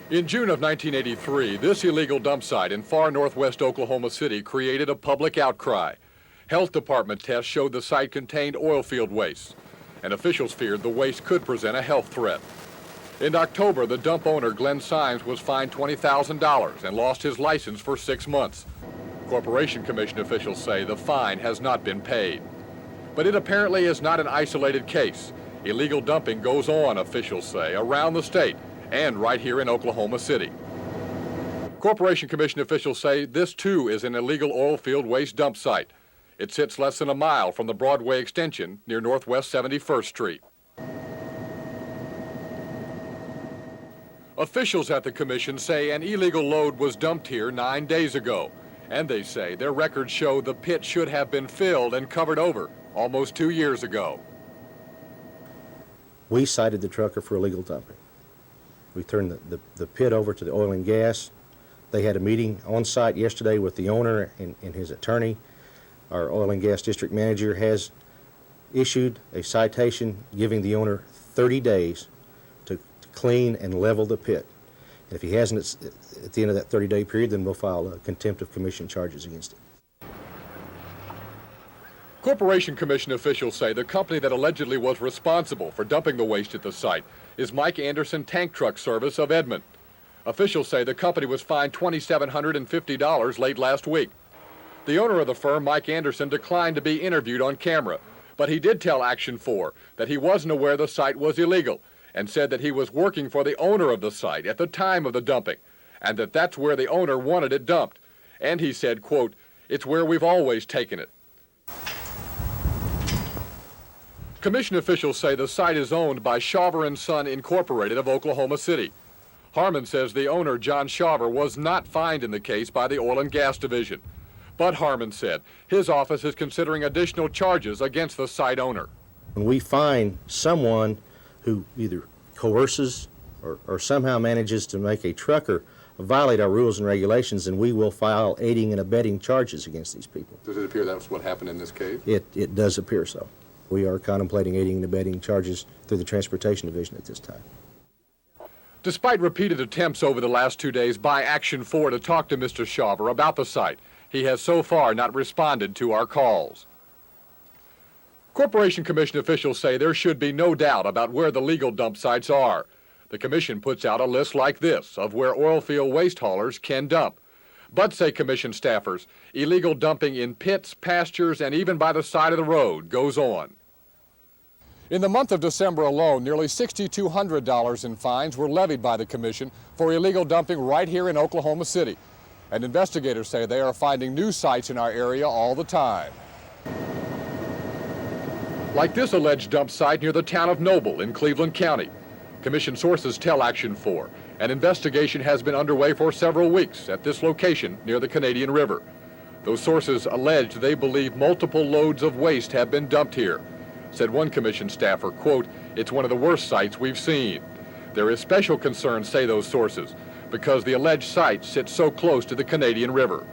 In June of 1983, this illegal dump site in far northwest Oklahoma City created a public outcry. Health department tests showed the site contained oil field waste, and officials feared the waste could present a health threat. In October, the dump owner, Glenn Symes, was fined $20,000 and lost his license for 6 months. Corporation Commission officials say the fine has not been paid. But it apparently is not an isolated case. Illegal dumping goes on, officials say, around the state and right here in Oklahoma City. Corporation Commission officials say this too is an illegal oil field waste dump site. It sits less than a mile from the Broadway extension near Northwest 71st Street. Officials at the commission say an illegal load was dumped here 9 days ago, and they say their records show the pit should have been filled and covered over almost 2 years ago. We cited the trucker for illegal dumping. We turned the pit over to the oil and gas. They had a meeting on site yesterday with the owner and his attorney. Our oil and gas district manager has issued a citation giving the owner 30 days to clean and level the pit. And if he hasn't at the end of that 30-day period, then we'll file a contempt of commission charges against him. Corporation Commission officials say the company that allegedly was responsible for dumping the waste at the site is Mike Anderson Tank Truck Service of Edmond. Officials say the company was fined $2,750 late last week. The owner of the firm, Mike Anderson, declined to be interviewed on camera, but he did tell Action 4 that he wasn't aware the site was illegal and said that he was working for the owner of the site at the time of the dumping and that that's where the owner wanted it dumped. And he said, quote, "It's where we've always taken it." Commission officials say the site is owned by Shaver & Son Incorporated of Oklahoma City. Harmon says the owner, John Shaver, was not fined in the case by the Oil and Gas Division. But Harmon said his office is considering additional charges against the site owner. When we find someone who either coerces or somehow manages to make a trucker violate our rules and regulations, then we will file aiding and abetting charges against these people. Does it appear that's what happened in this case? It does appear so. We are contemplating aiding and abetting charges through the Transportation Division at this time. Despite repeated attempts over the last 2 days by Action 4 to talk to Mr. Shaver about the site, he has so far not responded to our calls. Corporation Commission officials say there should be no doubt about where the legal dump sites are. The Commission puts out a list like this of where oil field waste haulers can dump. But, say Commission staffers, illegal dumping in pits, pastures, and even by the side of the road goes on. In the month of December alone, nearly $6,200 in fines were levied by the Commission for illegal dumping right here in Oklahoma City. And investigators say they are finding new sites in our area all the time. Like this alleged dump site near the town of Noble in Cleveland County. Commission sources tell Action 4 an investigation has been underway for several weeks at this location near the Canadian River. Those sources allege they believe multiple loads of waste have been dumped here. Said one Commission staffer, quote, "It's one of the worst sites we've seen. There is special concern," say those sources, because the alleged site sits so close to the Canadian River.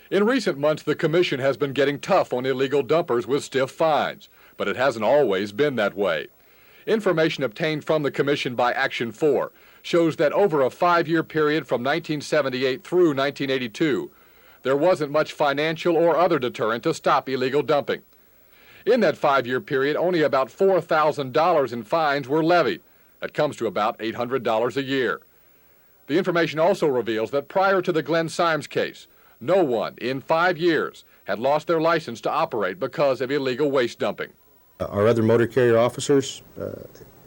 In recent months, the Commission has been getting tough on illegal dumpers with stiff fines, but it hasn't always been that way. Information obtained from the Commission by Action 4 shows that over a 5-year period from 1978 through 1982, there wasn't much financial or other deterrent to stop illegal dumping. In that 5-year period, only about $4,000 in fines were levied. That comes to about $800 a year. The information also reveals that prior to the Glenn Symes case, no one in 5 years had lost their license to operate because of illegal waste dumping. Our other motor carrier officers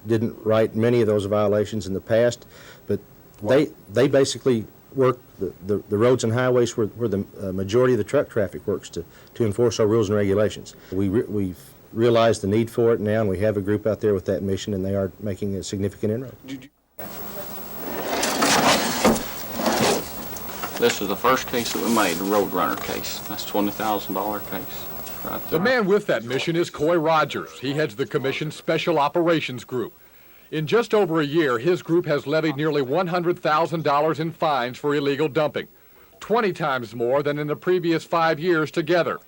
didn't write many of those violations in the past, but they basically work the roads and highways where the majority of the truck traffic works to enforce our rules and regulations. We've realized the need for it now, and we have a group out there with that mission, and they are making a significant inroad. This is the first case that we made, the Roadrunner case. That's a $20,000 case. Right there. The man with that mission is Coy Rogers. He heads the Commission's Special Operations Group. In just over a year, his group has levied nearly $100,000 in fines for illegal dumping, 20 times more than in the previous 5 years together.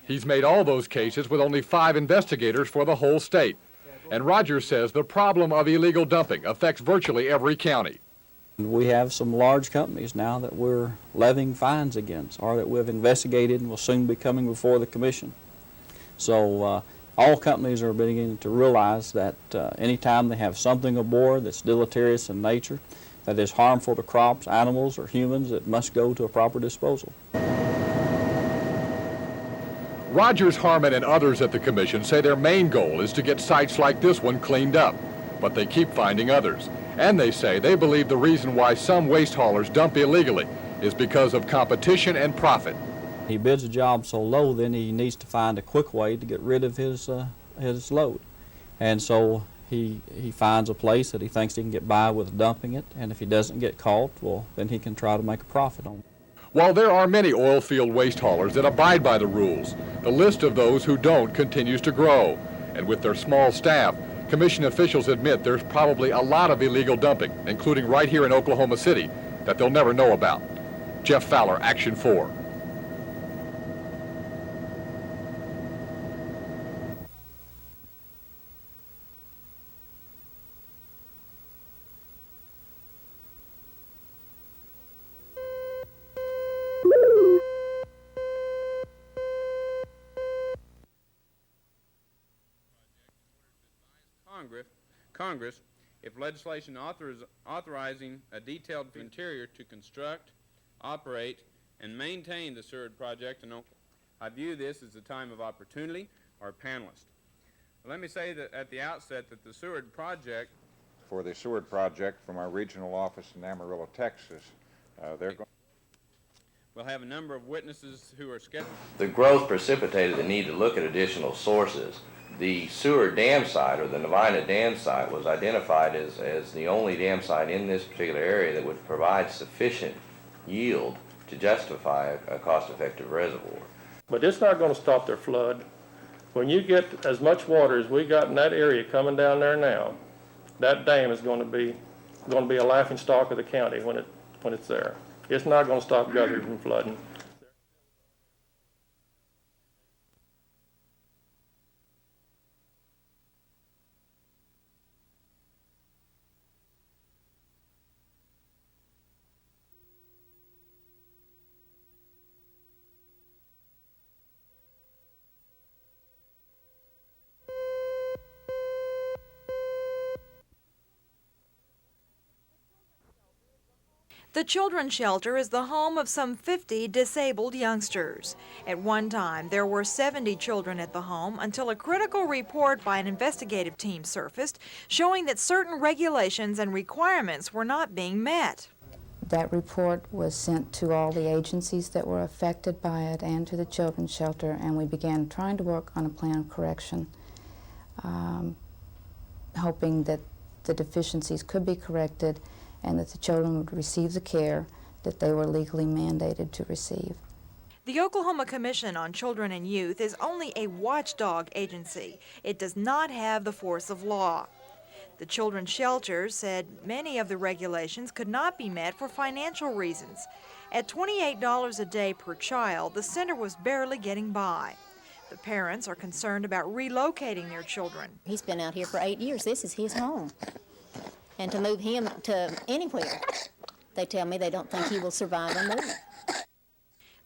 He's made all those cases with only 5 investigators for the whole state. And Rogers says the problem of illegal dumping affects virtually every county. We have some large companies now that we're levying fines against, or that we've investigated and will soon be coming before the commission. So all companies are beginning to realize that anytime they have something aboard that's deleterious in nature, that is harmful to crops, animals, or humans, it must go to a proper disposal. Rogers, Harmon, and others at the commission say their main goal is to get sites like this one cleaned up, but they keep finding others. And they say they believe the reason why some waste haulers dump illegally is because of competition and profit. He bids a job so low, then he needs to find a quick way to get rid of his load. And so he finds a place that he thinks he can get by with dumping it, and if he doesn't get caught, well, then he can try to make a profit on it. While there are many oil field waste haulers that abide by the rules, the list of those who don't continues to grow. And with their small staff, commission officials admit there's probably a lot of illegal dumping, including right here in Oklahoma City, that they'll never know about. Jeff Fowler, Action 4. Congress, if legislation authorizing a detailed interior to construct, operate, and maintain the Seward project in Oklahoma. I view this as a time of opportunity or a panelist. Let me say that at the outset that the Seward project. For the Seward project from our regional office in Amarillo, Texas, We'll have a number of witnesses who are scheduled. The growth precipitated the need to look at additional sources. The Seward dam site, or the Nevada dam site, was identified as the only dam site in this particular area that would provide sufficient yield to justify a cost-effective reservoir. But it's not going to stop their flood. When you get as much water as we got in that area coming down there now, that dam is going to be a laughingstock of the county when it's there. It's not going to stop Guthrie from flooding. The children's shelter is the home of some 50 disabled youngsters. At one time, there were 70 children at the home until a critical report by an investigative team surfaced showing that certain regulations and requirements were not being met. That report was sent to all the agencies that were affected by it and to the children's shelter, and we began trying to work on a plan of correction, hoping that the deficiencies could be corrected and that the children would receive the care that they were legally mandated to receive. The Oklahoma Commission on Children and Youth is only a watchdog agency. It does not have the force of law. The children's shelter said many of the regulations could not be met for financial reasons. At $28 a day per child, the center was barely getting by. The parents are concerned about relocating their children. He's been out here for 8 years. This is his home. And to move him to anywhere, they tell me they don't think he will survive a move.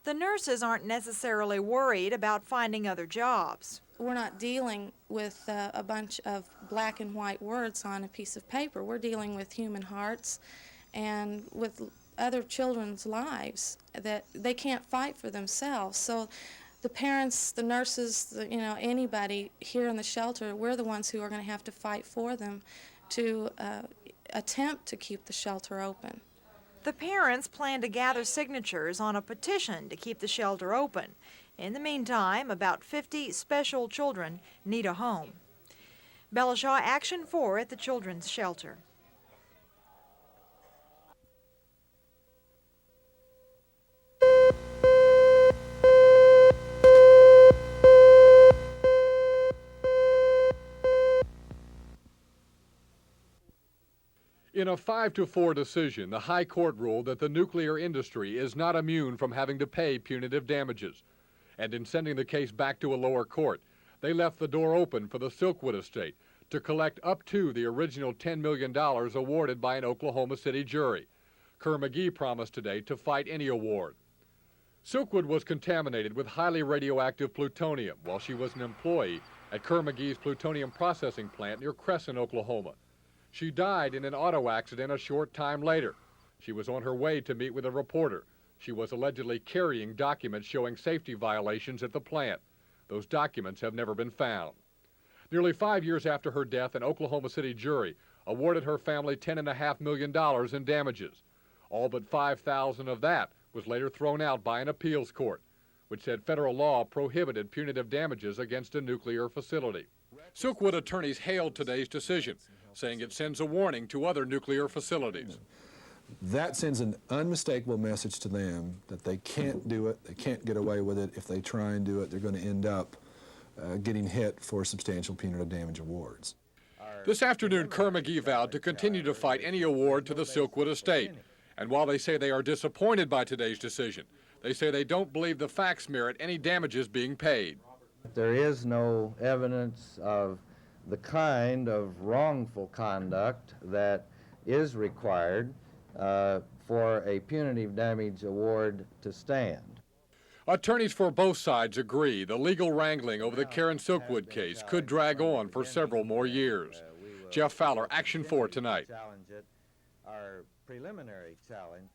The nurses aren't necessarily worried about finding other jobs. We're not dealing with a bunch of black and white words on a piece of paper. We're dealing with human hearts and with other children's lives that they can't fight for themselves. So the parents, the nurses, anybody here in the shelter, we're the ones who are going to have to fight for them to attempt to keep the shelter open. The parents plan to gather signatures on a petition to keep the shelter open. In the meantime, about 50 special children need a home. Bella Shaw, Action 4 at the children's shelter. In a 5-4 decision, the High Court ruled that the nuclear industry is not immune from having to pay punitive damages. And in sending the case back to a lower court, they left the door open for the Silkwood estate to collect up to the original $10 million awarded by an Oklahoma City jury. Kerr McGee promised today to fight any award. Silkwood was contaminated with highly radioactive plutonium while she was an employee at Kerr McGee's plutonium processing plant near Crescent, Oklahoma. She died in an auto accident a short time later. She was on her way to meet with a reporter. She was allegedly carrying documents showing safety violations at the plant. Those documents have never been found. Nearly 5 years after her death, an Oklahoma City jury awarded her family $10.5 million in damages. All but $5,000 of that was later thrown out by an appeals court, which said federal law prohibited punitive damages against a nuclear facility. Silkwood attorneys hailed today's decision, saying it sends a warning to other nuclear facilities. That sends an unmistakable message to them that they can't do it, they can't get away with it. If they try and do it, they're going to end up getting hit for substantial punitive damage awards. This afternoon, Kerr McGee vowed to continue to fight any award to the Silkwood estate. And while they say they are disappointed by today's decision, they say they don't believe the facts merit any damages being paid. There is no evidence of the kind of wrongful conduct that is required for a punitive damage award to stand. Attorneys for both sides agree the legal wrangling over the Karen Silkwood case could drag on for several more years. Jeff Fowler, Action 4 tonight. Our preliminary challenge.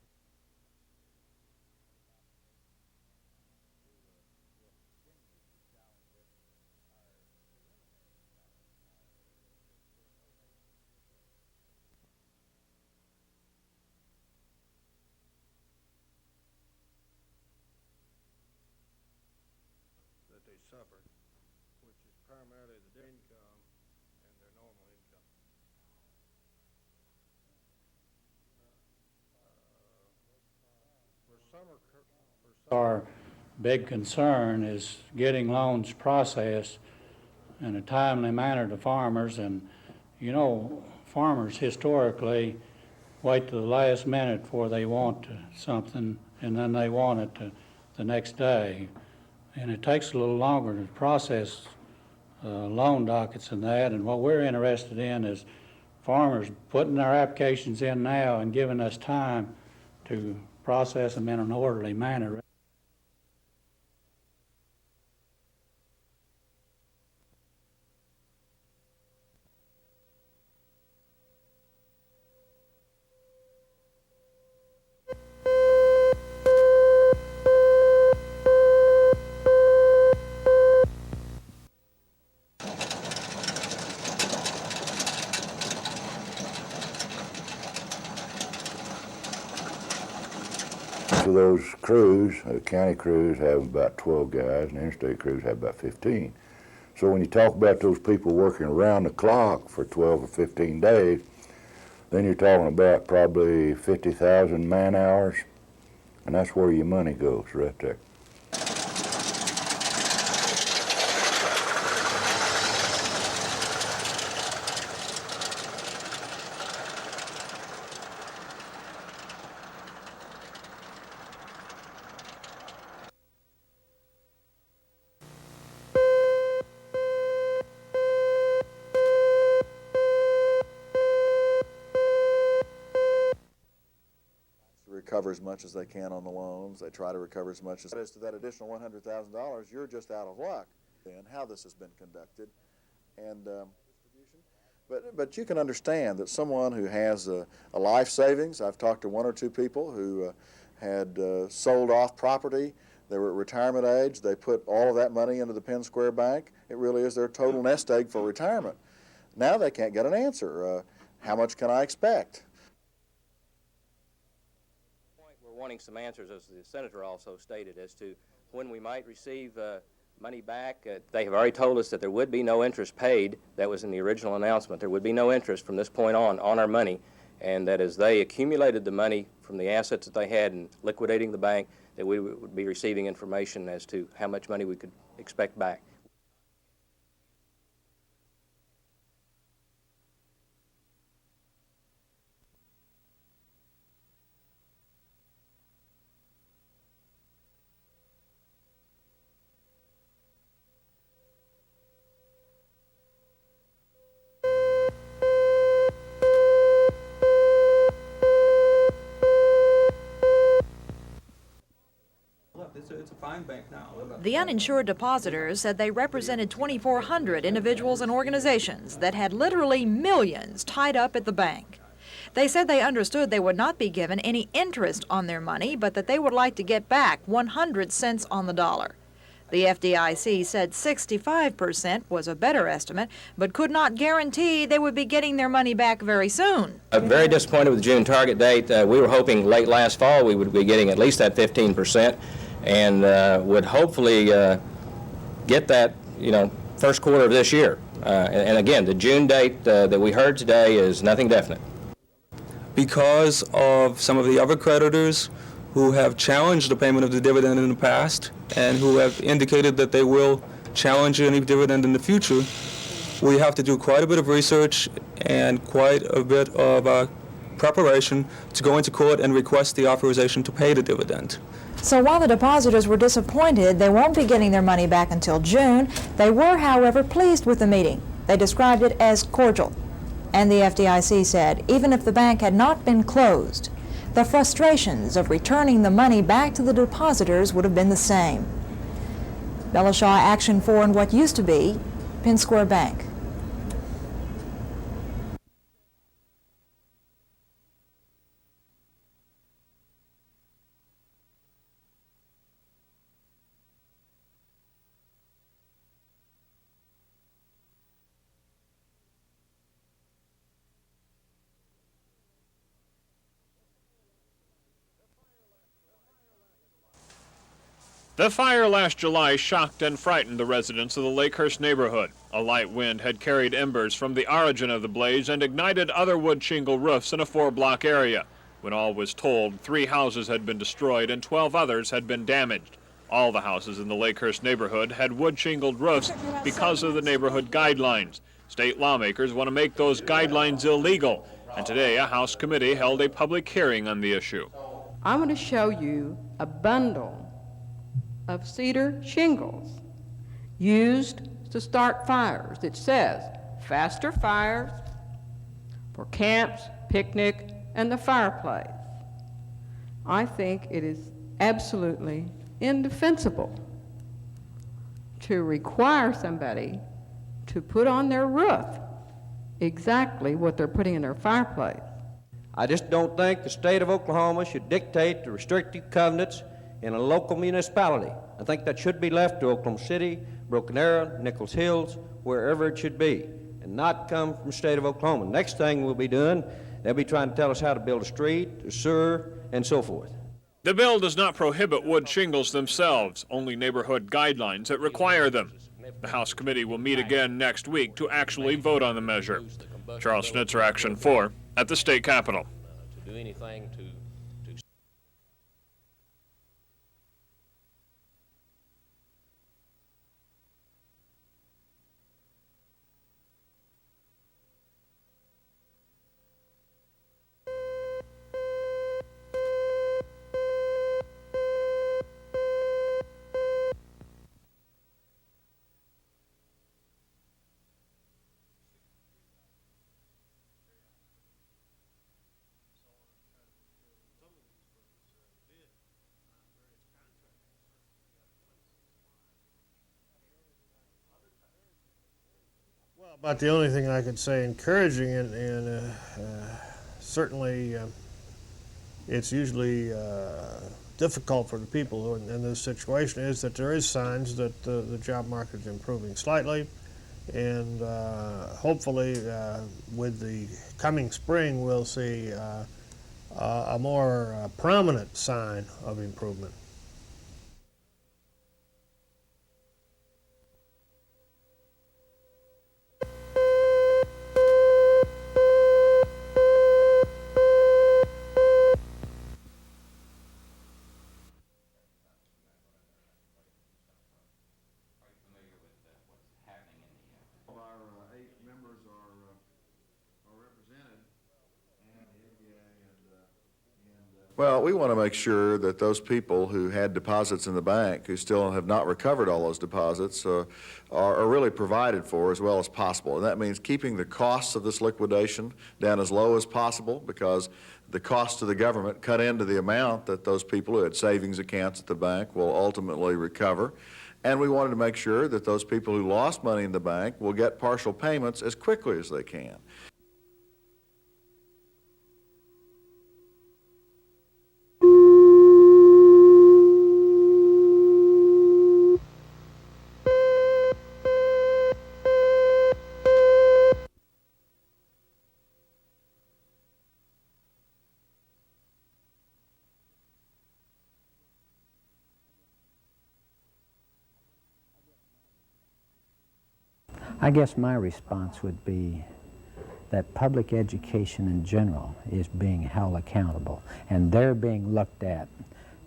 That they suffered, which is primarily their income and their normal income. Our big concern is getting loans processed in a timely manner to farmers, and you know, farmers historically wait to the last minute before they want something, and then they want it the next day. And it takes a little longer to process loan dockets than that, and what we're interested in is farmers putting their applications in now and giving us time to process them in an orderly manner. So those crews, county crews, have about 12 guys, and interstate crews have about 15. So when you talk about those people working around the clock for 12 or 15 days, then you're talking about probably 50,000 man hours, and that's where your money goes, right there. Recover as much as they can on the loans. They try to recover as much as to that additional $100,000. You're just out of luck. And how this has been conducted, and but you can understand that someone who has a life savings. I've talked to one or two people who had sold off property. They were at retirement age. They put all of that money into the Penn Square Bank. It really is their total nest egg for retirement. Now they can't get an answer. How much can I expect? We're wanting some answers, as the senator also stated, as to when we might receive money back. They have already told us that there would be no interest paid. That was in the original announcement. There would be no interest from this point on our money, and that as they accumulated the money from the assets that they had in liquidating the bank, that we would be receiving information as to how much money we could expect back. The uninsured depositors said they represented 2,400 individuals and organizations that had literally millions tied up at the bank. They said they understood they would not be given any interest on their money, but that they would like to get back 100 cents on the dollar. The FDIC said 65% was a better estimate, but could not guarantee they would be getting their money back very soon. Very disappointed with the June target date. We were hoping late last fall we would be getting at least that 15%, and would hopefully get that, first quarter of this year. And again, the June date that we heard today is nothing definite. Because of some of the other creditors who have challenged the payment of the dividend in the past and who have indicated that they will challenge any dividend in the future, we have to do quite a bit of research and quite a bit of preparation to go into court and request the authorization to pay the dividend. So while the depositors were disappointed they won't be getting their money back until June, they were, however, pleased with the meeting. They described it as cordial. And the FDIC said even if the bank had not been closed, the frustrations of returning the money back to the depositors would have been the same. Bella Shaw, Action 4 in what used to be Penn Square Bank. The fire last July shocked and frightened the residents of the Lakehurst neighborhood. A light wind had carried embers from the origin of the blaze and ignited other wood shingle roofs in a 4-block area. When all was told, 3 houses had been destroyed and 12 others had been damaged. All the houses in the Lakehurst neighborhood had wood shingled roofs because of the neighborhood guidelines. State lawmakers want to make those guidelines illegal, and today a House committee held a public hearing on the issue. I'm going to show you a bundle of cedar shingles used to start fires. It says faster fires for camps, picnic, and the fireplace. I think it is absolutely indefensible to require somebody to put on their roof exactly what they're putting in their fireplace. I just don't think the state of Oklahoma should dictate the restrictive covenants in a local municipality. I think that should be left to Oklahoma City, Broken Arrow, Nichols Hills, wherever it should be, and not come from the state of Oklahoma. Next thing we'll be doing, they'll be trying to tell us how to build a street, a sewer, and so forth. The bill does not prohibit wood shingles themselves, only neighborhood guidelines that require them. The House committee will meet again next week to actually vote on the measure. Charles Schnitzer, Action 4, at the state capitol. To do anything to About the only thing I could say encouraging, and certainly it's usually difficult for the people who are in this situation, is that there is signs that the job market is improving slightly, and hopefully with the coming spring we'll see a more prominent sign of improvement. Well, we want to make sure that those people who had deposits in the bank who still have not recovered all those deposits are really provided for as well as possible. And that means keeping the costs of this liquidation down as low as possible, because the cost to the government cut into the amount that those people who had savings accounts at the bank will ultimately recover. And we wanted to make sure that those people who lost money in the bank will get partial payments as quickly as they can. I guess my response would be that public education in general is being held accountable, and they're being looked at.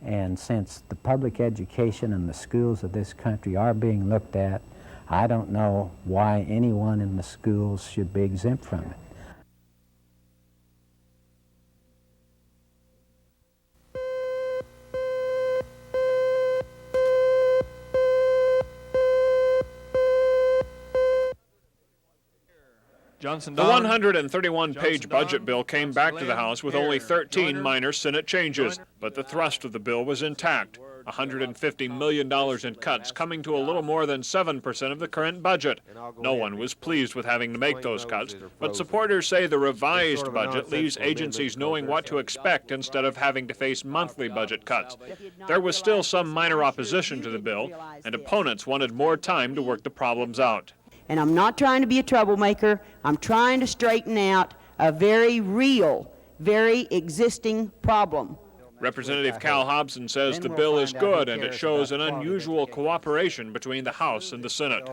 And since the public education and the schools of this country are being looked at, I don't know why anyone in the schools should be exempt from it. The 131-page budget bill came back to the House with only 13 minor Senate changes, but the thrust of the bill was intact. $150 million in cuts, coming to a little more than 7% of the current budget. No one was pleased with having to make those cuts, but supporters say the revised budget leaves agencies knowing what to expect instead of having to face monthly budget cuts. There was still some minor opposition to the bill, and opponents wanted more time to work the problems out. And I'm not trying to be a troublemaker. I'm trying to straighten out a very real, very existing problem. Representative Cal Hobson says the bill is good and it shows an unusual cooperation between the House and the Senate.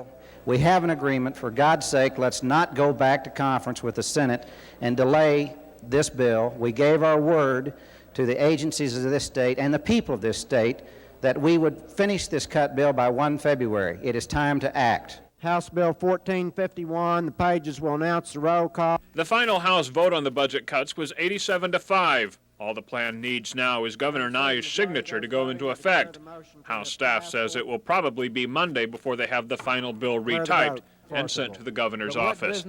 We have an agreement. For God's sake, let's not go back to conference with the Senate and delay this bill. We gave our word to the agencies of this state and the people of this state that we would finish this cut bill by 1 February. It is time to act. House Bill 1451, the pages will announce the roll call. The final House vote on the budget cuts was 87-5. All the plan needs now is Governor Nye's signature to go into effect. House staff says it will probably be Monday before they have the final bill retyped and sent to the governor's office.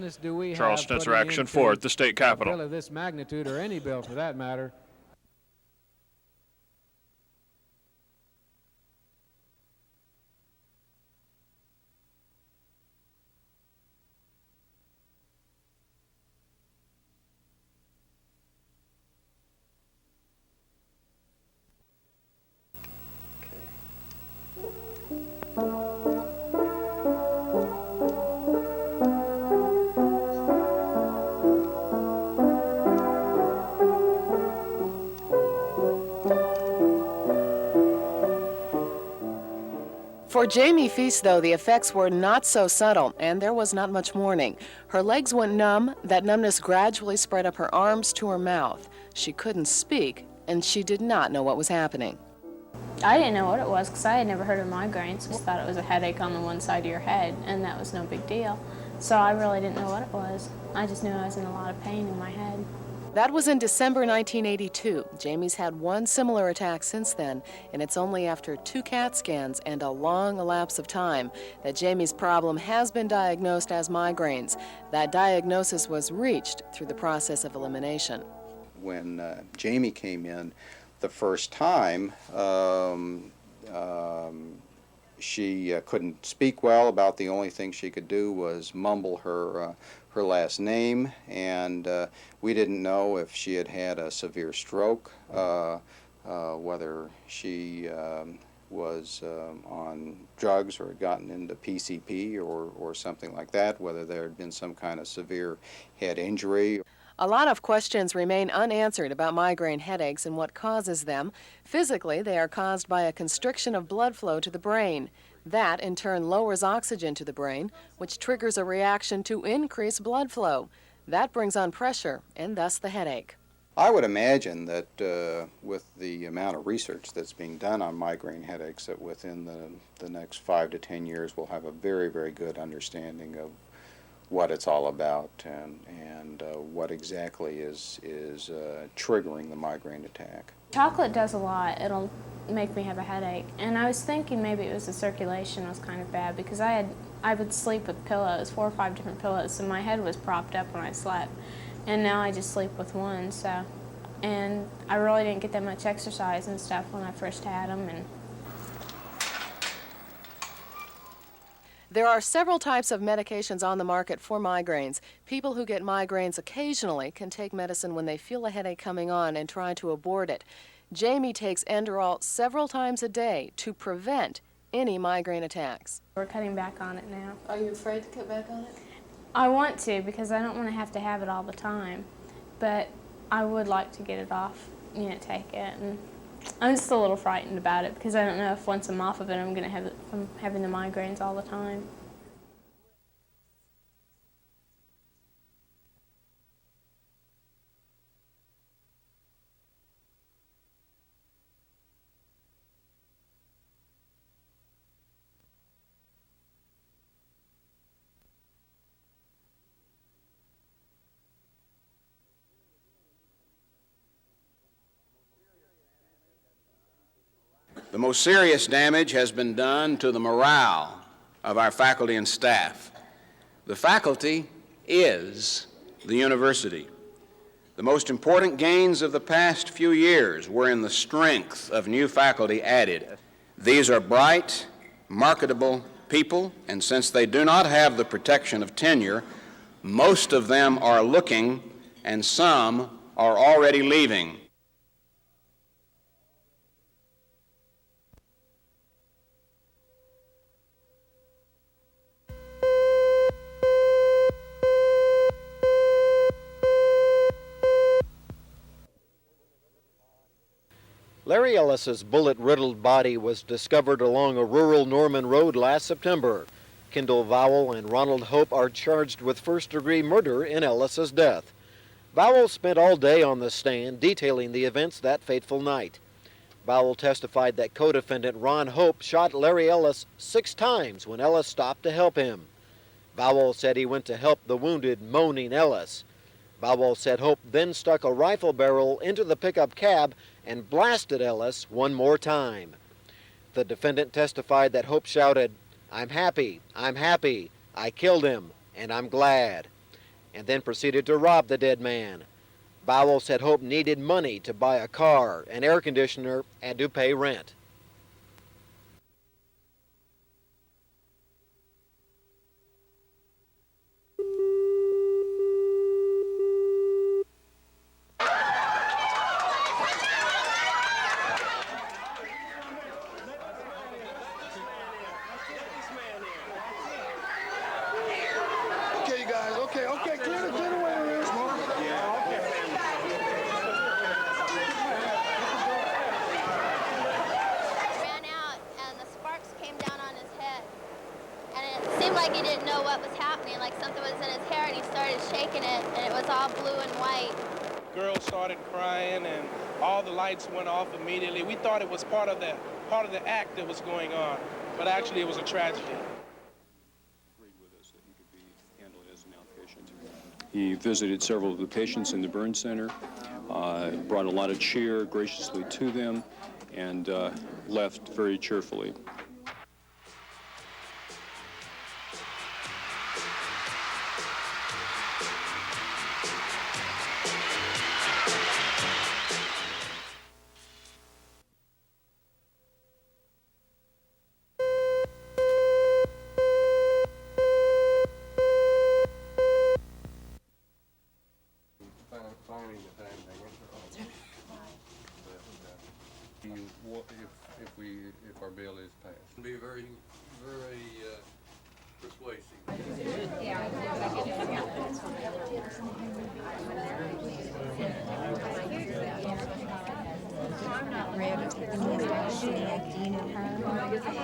Charles Schnitzer, Action 4 at the state capitol. A bill of this magnitude, or any bill for that matter, For Jamie Feast, though, the effects were not so subtle, and there was not much mourning. Her legs went numb. That numbness gradually spread up her arms to her mouth. She couldn't speak, and she did not know what was happening. I didn't know what it was because I had never heard of migraines. I just thought it was a headache on the one side of your head, and that was no big deal. So I really didn't know what it was. I just knew I was in a lot of pain in my head. That was in December 1982. Jamie's had one similar attack since then, and it's only after 2 CAT scans and a long elapse of time that Jamie's problem has been diagnosed as migraines. That diagnosis was reached through the process of elimination. When Jamie came in the first time, she couldn't speak well. About the only thing she could do was mumble her last name, and we didn't know if she had had a severe stroke, whether she was on drugs or had gotten into PCP or something like that, whether there had been some kind of severe head injury. A lot of questions remain unanswered about migraine headaches and what causes them. Physically, they are caused by a constriction of blood flow to the brain. That, in turn, lowers oxygen to the brain, which triggers a reaction to increase blood flow. That brings on pressure, and thus the headache. I would imagine that with the amount of research that's being done on migraine headaches, that within the next 5 to 10 years we'll have a very, very good understanding of what it's all about and what exactly is triggering the migraine attack. Chocolate does a lot. It'll make me have a headache. And I was thinking maybe it was the circulation was kind of bad because I would sleep with pillows, 4 or 5 different pillows, so my head was propped up when I slept. And now I just sleep with one, so. And I really didn't get that much exercise and stuff when I first had them. And There are several types of medications on the market for migraines. People who get migraines occasionally can take medicine when they feel a headache coming on and try to abort it. Jamie takes Enderall several times a day to prevent any migraine attacks. We're cutting back on it now. Are you afraid to cut back on it? I want to because I don't want to have it all the time, but I would like to get it off, take it. And I'm just a little frightened about it because I don't know if once I'm off of it, I'm having the migraines all the time. The most serious damage has been done to the morale of our faculty and staff. The faculty is the university. The most important gains of the past few years were in the strength of new faculty added. These are bright, marketable people, and since they do not have the protection of tenure, most of them are looking and some are already leaving. Larry Ellis's bullet-riddled body was discovered along a rural Norman road last September. Kendall Vowell and Ronald Hope are charged with first-degree murder in Ellis's death. Vowell spent all day on the stand detailing the events that fateful night. Vowell testified that co-defendant Ron Hope shot Larry Ellis 6 times when Ellis stopped to help him. Vowell said he went to help the wounded, moaning Ellis. Vowell said Hope then stuck a rifle barrel into the pickup cab and blasted Ellis one more time. The defendant testified that Hope shouted, I'm happy, I killed him, and I'm glad," and then proceeded to rob the dead man. Vowell said Hope needed money to buy a car, an air conditioner, and to pay rent. Like he didn't know what was happening, like something was in his hair, and he started shaking it, and it was all blue and white. Girl started crying, and all the lights went off immediately. We thought it was part of the act that was going on, but actually it was a tragedy. He visited several of the patients in the burn center, brought a lot of cheer graciously to them, and left very cheerfully. If our bill is passed. Be very, very persuasive.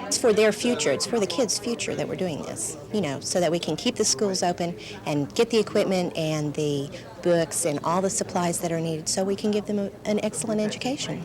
It's for their future. It's for the kids' future that we're doing this, so that we can keep the schools open and get the equipment and the books and all the supplies that are needed so we can give them an excellent education.